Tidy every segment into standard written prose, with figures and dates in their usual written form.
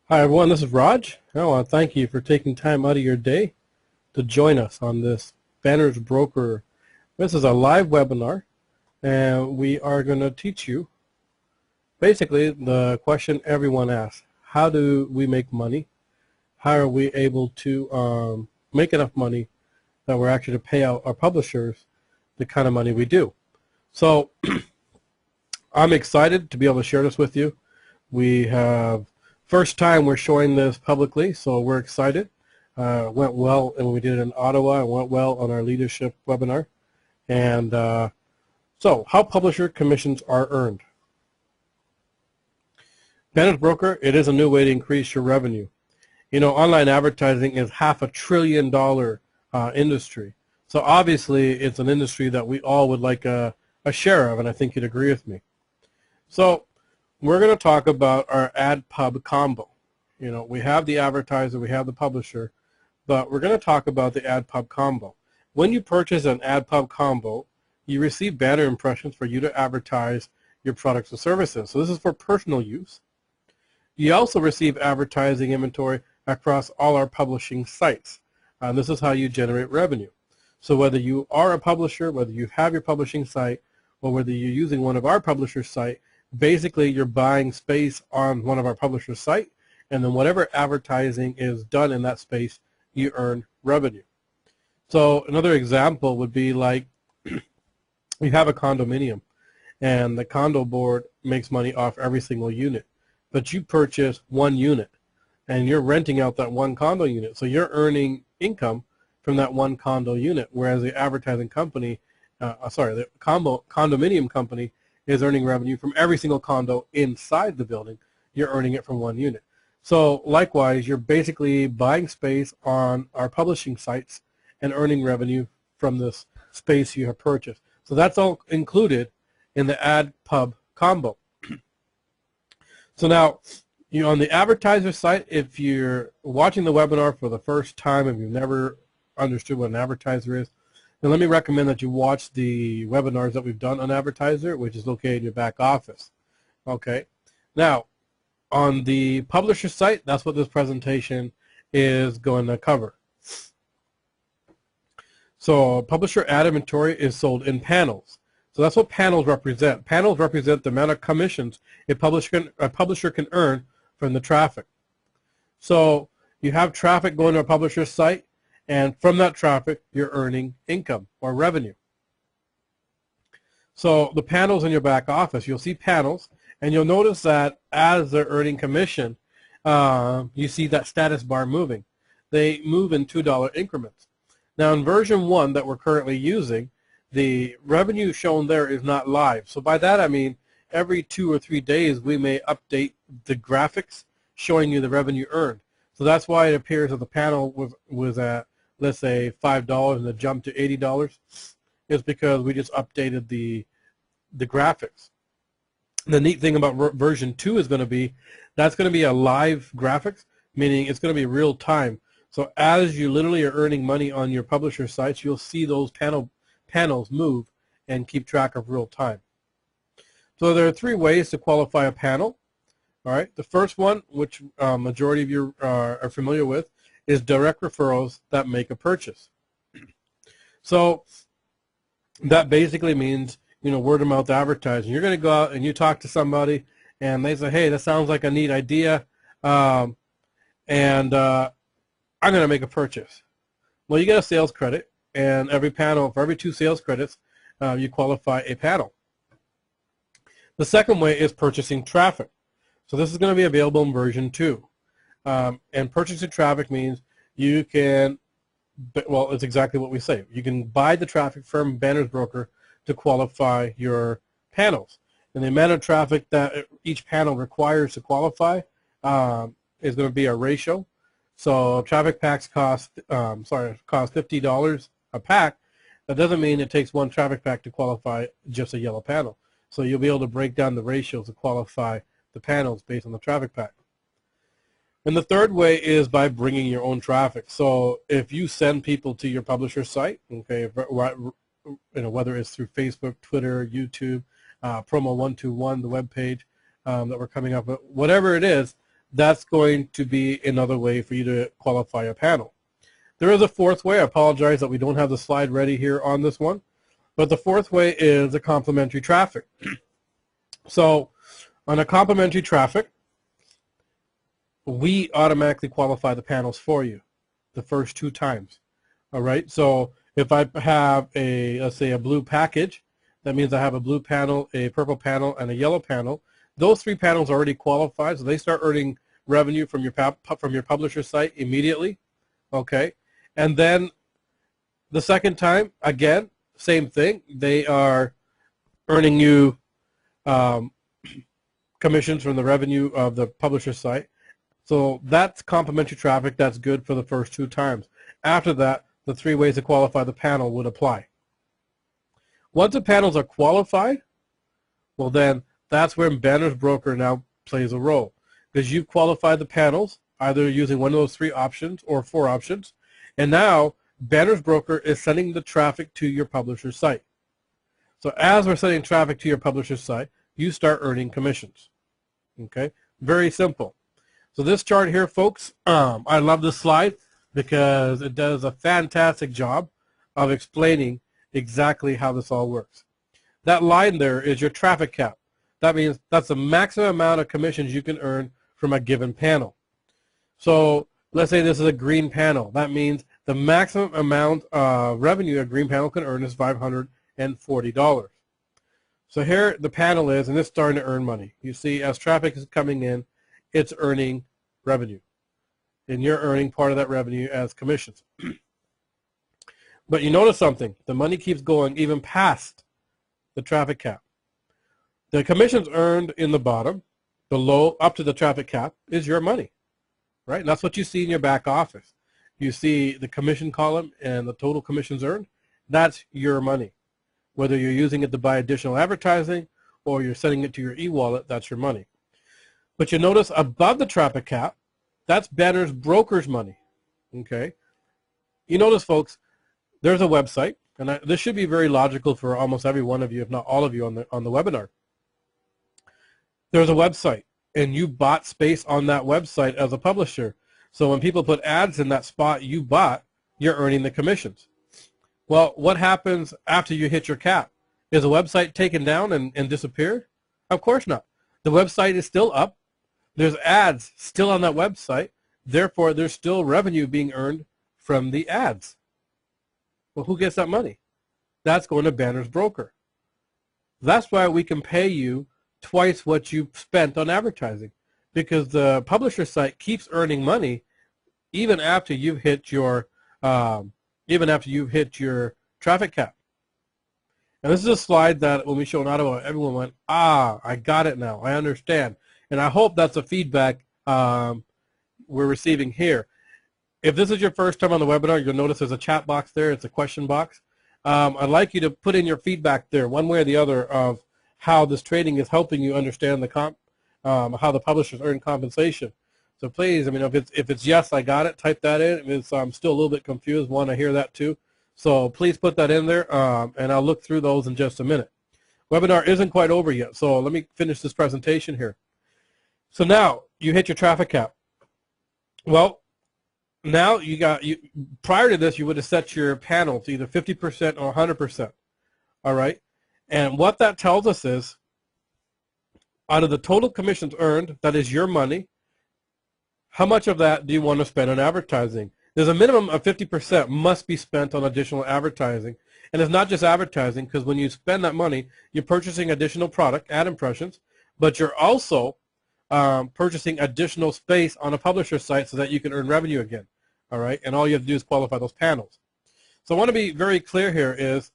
Hi everyone, this is Raj. I want to thank you for taking time out of your day to join us on this Bannersbroker. This is a live webinar, and we are going to teach you basically the question everyone asks. How do we make money? How are we able to make enough money that we're actually to pay out our publishers the kind of money we do? So I'm excited to be able to share this with you. We have first time we're showing this publicly, so we're excited. Went well, and we did it in Ottawa. It went well on our leadership webinar. And so, how publisher commissions are earned. Bannersbroker, it is a new way to increase your revenue. You know, online advertising is $500 billion industry. So obviously, it's an industry that we all would like a share of, and I think you'd agree with me. So we're going to talk about our ad pub combo. You know, we have the advertiser, we have the publisher, but we're going to talk about the ad pub combo. When you purchase an ad pub combo, you receive banner impressions for you to advertise your products or services. So this is for personal use. You also receive advertising inventory across all our publishing sites. This is how you generate revenue. So whether you are a publisher, whether you have your publishing site, or whether you're using one of our publisher's site, basically you're buying space on one of our publisher's site, and then whatever advertising is done in that space, you earn revenue. So another example would be like you have a condominium, and the condo board makes money off every single unit, but you purchase one unit, and you're renting out that one condo unit, so you're earning income from that one condo unit, whereas the advertising company, the condominium company is earning revenue from every single condo inside the building. You're earning it from one unit. So likewise, you're basically buying space on our publishing sites and earning revenue from this space you have purchased. So that's all included in the ad pub combo. So now, on the advertiser site, if you're watching the webinar for the first time, if you've never understood what an advertiser is, then let me recommend that you watch the webinars that we've done on advertiser, which is located in your back office. Okay. Now, on the publisher site, that's what this presentation is going to cover. So publisher ad inventory is sold in panels. So that's what panels represent. Panels represent the amount of commissions a publisher can earn from the traffic. So you have traffic going to a publisher's site, and from that traffic, you're earning income or revenue. So the panels in your back office, you'll see panels, and you'll notice that as they're earning commission, you see that status bar moving. They move in $2 increments. Now in version 1 that we're currently using, the revenue shown there is not live. So by that I mean every 2 or 3 days we may update the graphics showing you the revenue earned. So that's why it appears that the panel was at, let's say, $5 and it jumped to $80. Is because we just updated the graphics. The neat thing about version 2 is going to be that's going to be a live graphics, meaning it's going to be real time. So as you literally are earning money on your publisher sites, you'll see those panels move and keep track of real time. So there are 3 ways to qualify a panel. All right. The first one, which majority of you are familiar with, is direct referrals that make a purchase. So that basically means, word of mouth advertising. You're going to go out and you talk to somebody and they say, hey, that sounds like a neat idea, and I'm going to make a purchase. Well, you get a sales credit, and every panel, for every 2 sales credits, you qualify a panel. The second way is purchasing traffic. So this is going to be available in version 2. And purchasing traffic means you can, well, it's exactly what we say. You can buy the traffic from Bannersbroker to qualify your panels. And the amount of traffic that each panel requires to qualify is going to be a ratio. So traffic packs cost $50 a pack. That doesn't mean it takes 1 traffic pack to qualify just a yellow panel. So you'll be able to break down the ratios to qualify the panels based on the traffic pack. And the third way is by bringing your own traffic. So if you send people to your publisher site, okay, whether it's through Facebook, Twitter, YouTube, Promo 121, the web page that we're coming up with, whatever it is, that's going to be another way for you to qualify a panel. There is a fourth way. I apologize that we don't have the slide ready here on this one. But the fourth way is a complementary traffic. So on a complementary traffic, we automatically qualify the panels for you the first 2 times. All right. So if I have let's say a blue package, that means I have a blue panel, a purple panel, and a yellow panel. Those 3 panels are already qualified, so they start earning revenue from your publisher site immediately. Okay. And then the second time, again, same thing. They are earning you commissions from the revenue of the publisher site. So that's complementary traffic. That's good for the first 2 times. After that, the 3 ways to qualify the panel would apply. Once the panels are qualified, well then that's where Bannersbroker now plays a role, because you've qualified the panels either using one of those 3 options or 4 options, and now Bannersbroker is sending the traffic to your publisher site. So as we're sending traffic to your publisher site, you start earning commissions. Okay, very simple. So this chart here, folks, I love this slide because it does a fantastic job of explaining exactly how this all works. That line there is your traffic cap. That means that's the maximum amount of commissions you can earn from a given panel. So let's say this is a green panel. That means the maximum amount of revenue a green panel can earn is $540. So here the panel is, and it's starting to earn money. You see, as traffic is coming in, it's earning revenue. And you're earning part of that revenue as commissions. But you notice something. The money keeps going even past the traffic cap. The commissions earned in the bottom, below, up to the traffic cap, is your money. Right? And that's what you see in your back office. You see the commission column and the total commissions earned. That's your money. Whether you're using it to buy additional advertising or you're sending it to your e-wallet, that's your money. But you notice above the traffic cap, that's Bannersbroker's money. Okay? You notice, folks, there's a website, and this should be very logical for almost every one of you, if not all of you on the webinar. There's a website, and you bought space on that website as a publisher. So when people put ads in that spot you bought, you're earning the commissions. Well, what happens after you hit your cap? Is the website taken down and disappeared? Of course not. The website is still up. There's ads still on that website. Therefore, there's still revenue being earned from the ads. Well, who gets that money? That's going to Bannersbroker. That's why we can pay you twice what you spent on advertising, because the publisher site keeps earning money even after you've hit your traffic cap. And this is a slide that when we showed Ottawa, everyone went, ah, I got it now. I understand. And I hope that's the feedback we're receiving here. If this is your first time on the webinar, you'll notice there's a chat box there. It's a question box. I'd like you to put in your feedback there, one way or the other, of how this trading is helping you understand the how the publishers earn compensation. So please, I mean, if it's yes, I got it, type that in. If it's, I'm still a little bit confused, I hear that too. So please put that in there, and I'll look through those in just a minute. Webinar isn't quite over yet, so let me finish this presentation here. So now you hit your traffic cap. Well, now prior to this, you would have set your panel to either 50% or 100%. All right, and what that tells us is, out of the total commissions earned, that is your money, how much of that do you want to spend on advertising? There's a minimum of 50% must be spent on additional advertising. And it's not just advertising, because when you spend that money, you're purchasing additional product, ad impressions, but you're also purchasing additional space on a publisher site so that you can earn revenue again. All right, and all you have to do is qualify those panels. So I want to be very clear here is,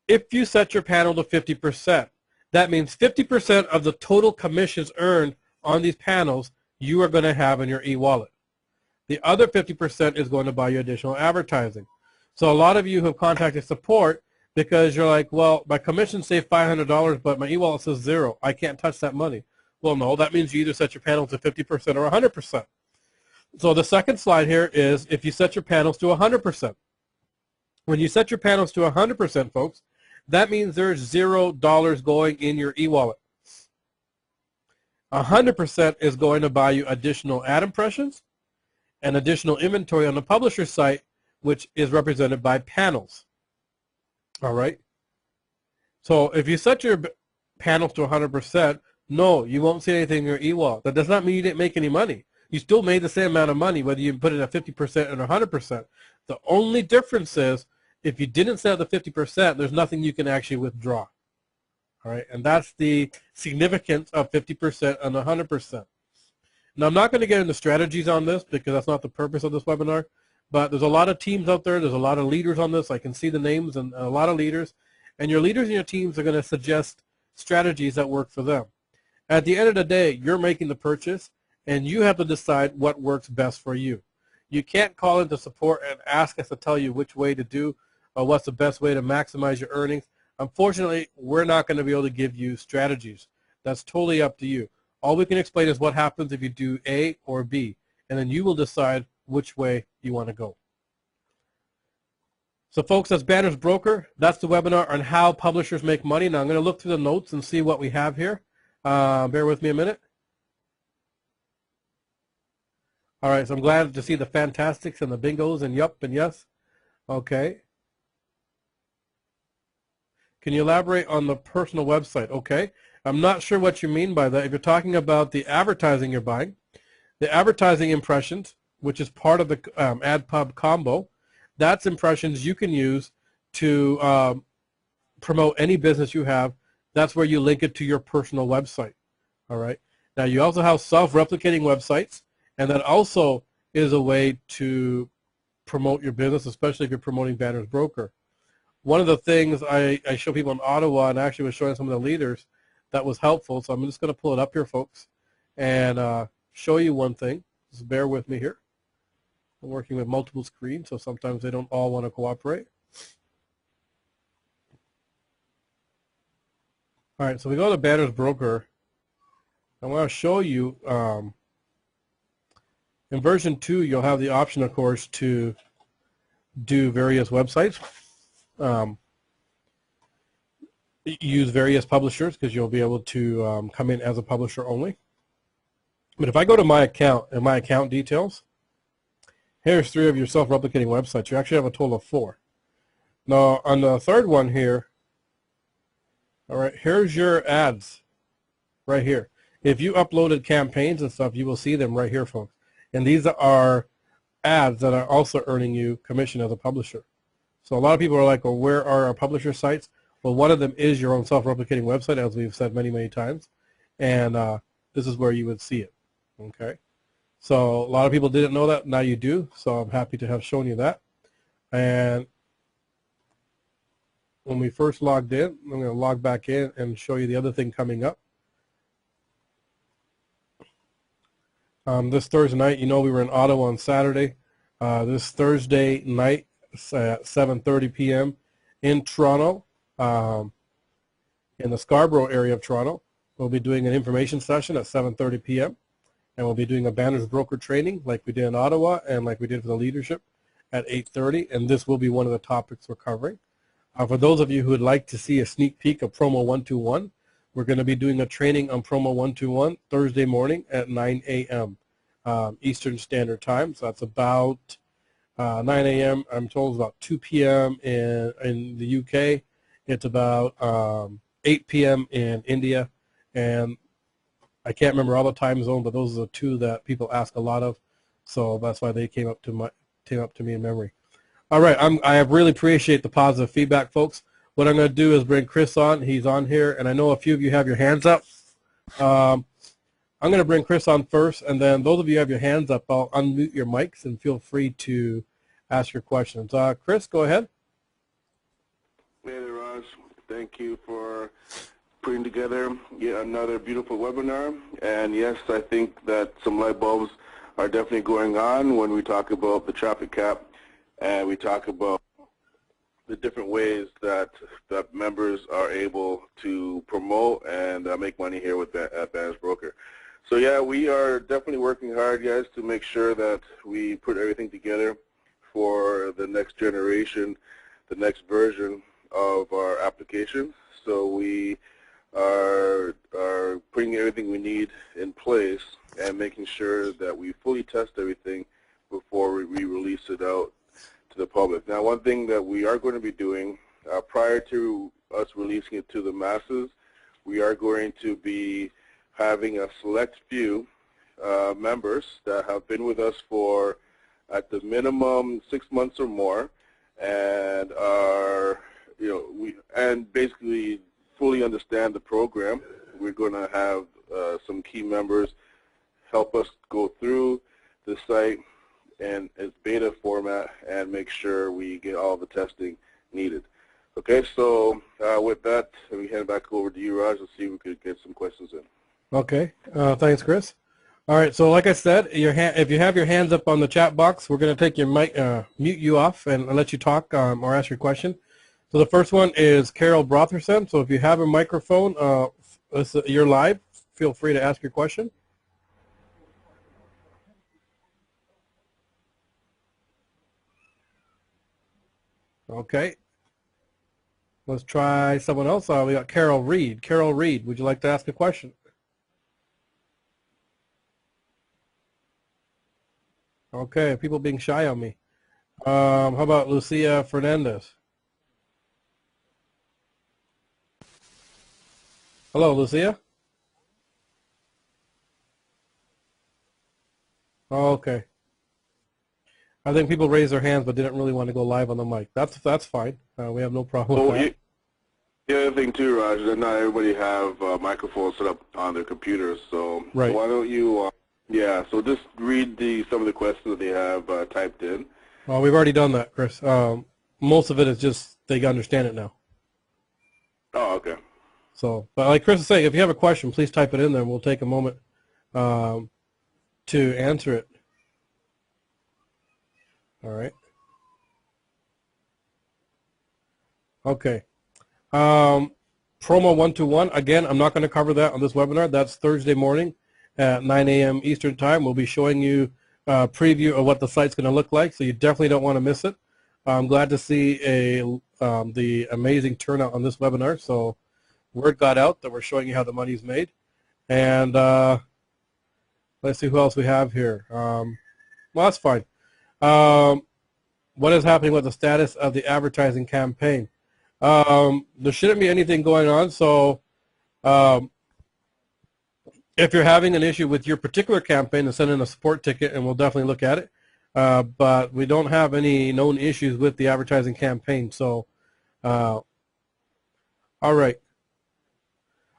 if you set your panel to 50%, that means 50% of the total commissions earned on these panels you are going to have in your e-wallet. The other 50% is going to buy you additional advertising. So a lot of you have contacted support because you're like, well, my commission say $500, but my e-wallet says 0. I can't touch that money. Well, no, that means you either set your panel to 50% or 100%. So the second slide here is if you set your panels to 100%. When you set your panels to 100%, folks, that means there's $0 going in your e-wallet. 100% is going to buy you additional ad impressions and additional inventory on the publisher site, which is represented by panels. All right. So if you set your panels to 100%, no, you won't see anything in your e-wall. That does not mean you didn't make any money. You still made the same amount of money whether you put it at 50% or 100%. The only difference is if you didn't set the 50%, there's nothing you can actually withdraw. All right, and that's the significance of 50% and 100%. Now, I'm not going to get into strategies on this because that's not the purpose of this webinar, but there's a lot of teams out there. There's a lot of leaders on this. I can see the names and a lot of leaders. And your leaders and your teams are going to suggest strategies that work for them. At the end of the day, you're making the purchase, and you have to decide what works best for you. You can't call into support and ask us to tell you which way to do or what's the best way to maximize your earnings. Unfortunately, we're not going to be able to give you strategies. That's totally up to you. All we can explain is what happens if you do A or B, and then you will decide which way you want to go. So folks, that's Bannersbroker. That's the webinar on how publishers make money. Now I'm going to look through the notes and see what we have here. Bear with me a minute. All right, so I'm glad to see the fantastics and the bingos and yup and yes. Okay. Can you elaborate on the personal website? Okay. I'm not sure what you mean by that. If you're talking about the advertising you're buying, the advertising impressions, which is part of the AdPub combo, that's impressions you can use to promote any business you have. That's where you link it to your personal website. All right. Now you also have self-replicating websites, and that also is a way to promote your business, especially if you're promoting Bannersbroker. One of the things I show people in Ottawa, and actually was showing some of the leaders, that was helpful. So I'm just going to pull it up here, folks, and show you one thing. Just bear with me here. I'm working with multiple screens, so sometimes they don't all want to cooperate. All right, so we go to Bannersbroker. I want to show you, in version 2, you'll have the option, of course, to do various websites. Use various publishers because you'll be able to come in as a publisher only. But if I go to my account and my account details, here's 3 of your self-replicating websites. You actually have a total of 4. Now on the third one here, all right, here's your ads right here. If you uploaded campaigns and stuff, you will see them right here, folks. And these are ads that are also earning you commission as a publisher. So a lot of people are like, well, where are our publisher sites? Well, one of them is your own self-replicating website, as we've said many, many times. And this is where you would see it. Okay. So a lot of people didn't know that. Now you do. So I'm happy to have shown you that. And when we first logged in, I'm going to log back in and show you the other thing coming up. This Thursday night, you know we were in Ottawa on Saturday. This Thursday night at 7:30 p.m. in Toronto, in the Scarborough area of Toronto. We'll be doing an information session at 7:30 p.m. and we'll be doing a Bannersbroker training like we did in Ottawa and like we did for the leadership at 8:30, and this will be one of the topics we're covering. For those of you who would like to see a sneak peek of Promo 121, we're going to be doing a training on Promo 121 Thursday morning at 9 a.m. Eastern Standard Time. So that's about 9 a.m. I'm told it's about 2 p.m. in the UK. It's about 8 p.m. in India, and I can't remember all the time zone, but those are the 2 that people ask a lot of. So that's why they came up to me in memory. All right, I really appreciate the positive feedback, folks. What I'm going to do is bring Chris on. He's on here, and I know a few of you have your hands up. I'm going to bring Chris on first, and then those of you who have your hands up, I'll unmute your mics and feel free to ask your questions. Chris, go ahead. Hey there, Raj. Thank you for putting together yet another beautiful webinar. And yes, I think that some light bulbs are definitely going on when we talk about the traffic cap and we talk about the different ways that members are able to promote and make money here at Bannersbroker. So yeah, we are definitely working hard, guys, to make sure that we put everything together for the next generation, the next version of our application. So we are putting everything we need in place and making sure that we fully test everything before we release it out to the public. Now, one thing that we are going to be doing prior to us releasing it to the masses, we are going to be having a select few members that have been with us for at the minimum 6 months or more, and are, and basically fully understand the program. We're going to have some key members help us go through the site in its beta format and make sure we get all the testing needed. Okay, so with that, let me hand it back over to you, Raj, and see if we could get some questions in. Okay, thanks, Chris. All right, so like I said, if you have your hands up on the chat box, we're going to take your mic, mute you off and let you talk or ask your question. So the first one is Carol Brotherson. So if you have a microphone, you're live. Feel free to ask your question. Okay. Let's try someone else. We got Carol Reed. Carol Reed, would you like to ask a question? Okay, people being shy on me. How about Lucia Fernandez? Hello, Lucia? Oh, okay. I think people raised their hands but didn't really want to go live on the mic. That's fine. We have no problem with that. The other thing too, Raj, is that not everybody have microphones set up on their computers. So right. Why don't you, so just read some of the questions that they have typed in. Well, we've already done that, Chris. Most of it is just they understand it now. Oh, okay. So, but like Chris is saying, if you have a question, please type it in there. We'll take a moment to answer it. All right. Okay. Promo 121. Again, I'm not going to cover that on this webinar. That's Thursday morning at 9 a.m. Eastern Time. We'll be showing you a preview of what the site's going to look like, so you definitely don't want to miss it. I'm glad to see the amazing turnout on this webinar. So word got out that we're showing you how the money's made. And let's see who else we have here. Well, that's fine. What is happening with the status of the advertising campaign? There shouldn't be anything going on. So if you're having an issue with your particular campaign, then send in a support ticket and we'll definitely look at it. But we don't have any known issues with the advertising campaign. So, all right.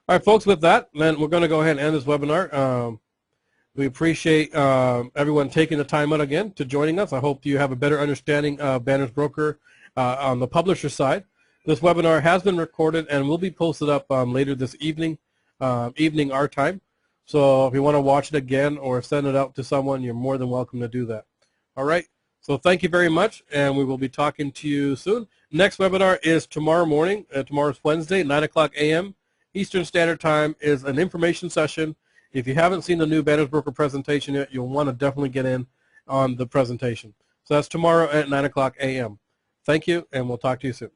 All right, folks, with that, then we're going to go ahead and end this webinar. We appreciate everyone taking the time out again to joining us. I hope you have a better understanding of Bannersbroker on the publisher side. This webinar has been recorded and will be posted up later this evening, evening our time. So if you want to watch it again or send it out to someone, you're more than welcome to do that. All right. So thank you very much, and we will be talking to you soon. Next webinar is tomorrow morning. Tomorrow's Wednesday, 9 o'clock a.m. Eastern Standard Time is an information session. If you haven't seen the new Bannersbroker presentation yet, you'll want to definitely get in on the presentation. So that's tomorrow at 9 o'clock a.m. Thank you, and we'll talk to you soon.